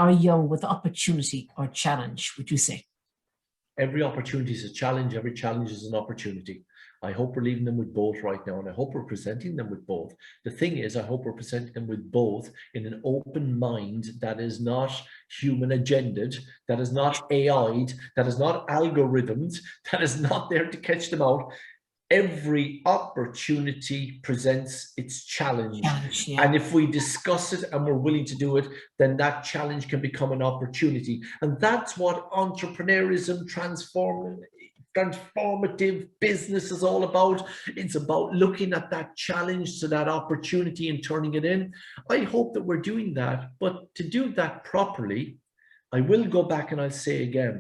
our young with opportunity or challenge, would you say? Every opportunity is a challenge. Every challenge is an opportunity. I hope we're leaving them with both right now, and I hope we're presenting them with both. The thing is, I hope we're presenting them with both in an open mind that is not human agended, that is not AI'd, that is not algorithmed, that is not there to catch them out. Every opportunity presents its challenge. Yeah. And if we discuss it and we're willing to do it, then that challenge can become an opportunity. And that's what entrepreneurism, transformative business is all about. It's about looking at that challenge to that opportunity and turning it in. I hope that we're doing that, but to do that properly, I will go back and I'll say again,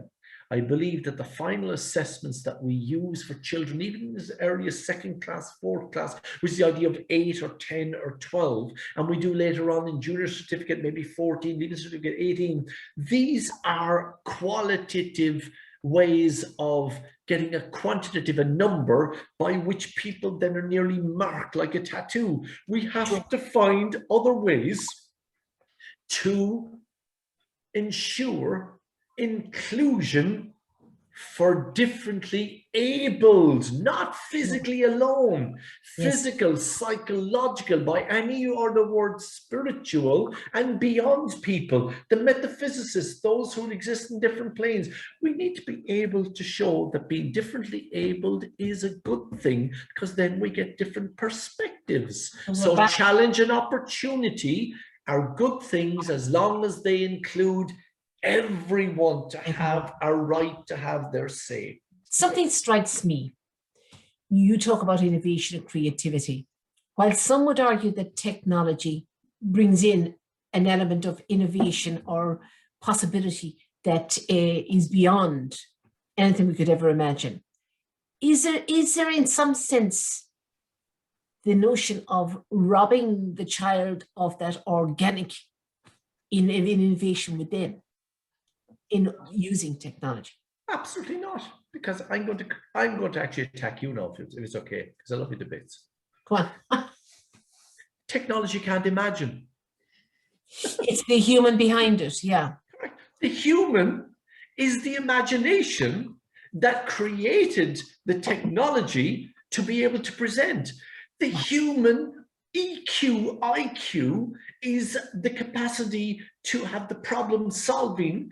I believe that the final assessments that we use for children, even as early as second class, fourth class, which is the idea of 8 or 10 or 12, and we do later on in junior certificate, maybe 14, leaving certificate 18, these are qualitative ways of getting a quantitative, a number by which people then are nearly marked like a tattoo. We have to find other ways to ensure inclusion for differently abled, not physically alone, physical, psychological, by any other word, spiritual and beyond people, the metaphysicists, those who exist in different planes. We need to be able to show that being differently abled is a good thing, because then we get different perspectives. So challenge and opportunity are good things as long as they include everyone to have a right to have their say. Something strikes me. You talk about innovation and creativity. While some would argue that technology brings in an element of innovation or possibility that is beyond anything we could ever imagine, is there in some sense the notion of robbing the child of that organic innovation within, in using technology? Absolutely not, because I'm going to actually attack you now, if it's okay, because I love your debates. Go on. Technology can't imagine. It's the human behind it, yeah. The human is the imagination that created the technology to be able to present. The human EQ, IQ is the capacity to have the problem solving.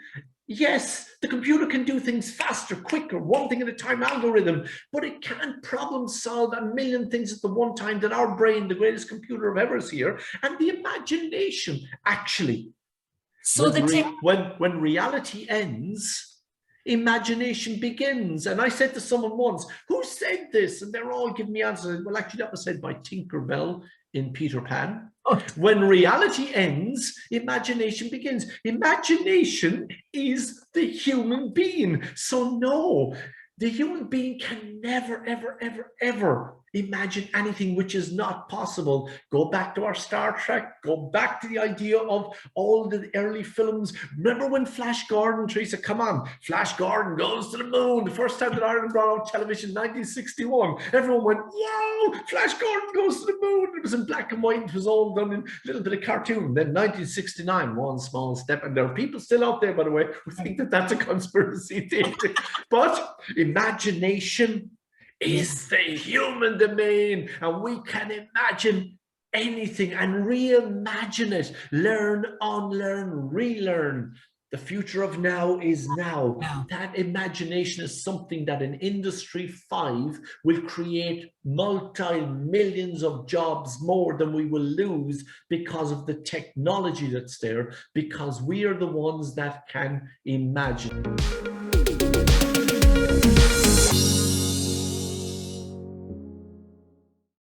Yes, the computer can do things faster, quicker, one thing at a time, algorithm, but it can't problem solve a million things at the one time that our brain, the greatest computer of ever, is here. And the imagination, actually, so when reality ends, imagination begins. And I said to someone once, who said this? And they're all giving me answers. Well, actually, that was said by Tinkerbell in Peter Pan. When reality ends, imagination begins. Imagination is the human being. So no, the human being can never, ever, ever, ever imagine anything which is not possible. Go back to our Star Trek, go back to the idea of all the early films. Remember when Flash Gordon, Teresa, come on, Flash Gordon goes to the moon. The first time that Ireland brought out television, 1961, everyone went, wow, Flash Gordon goes to the moon. It was in black and white, it was all done in a little bit of cartoon. Then 1969, one small step, and there are people still out there, by the way, who think that that's a conspiracy theory. But imagination is the human domain, and we can imagine anything and reimagine it, learn, unlearn, relearn. The future of now is now. That imagination is something that in Industry 5 will create multi-millions of jobs more than we will lose because of the technology that's there, because we are the ones that can imagine.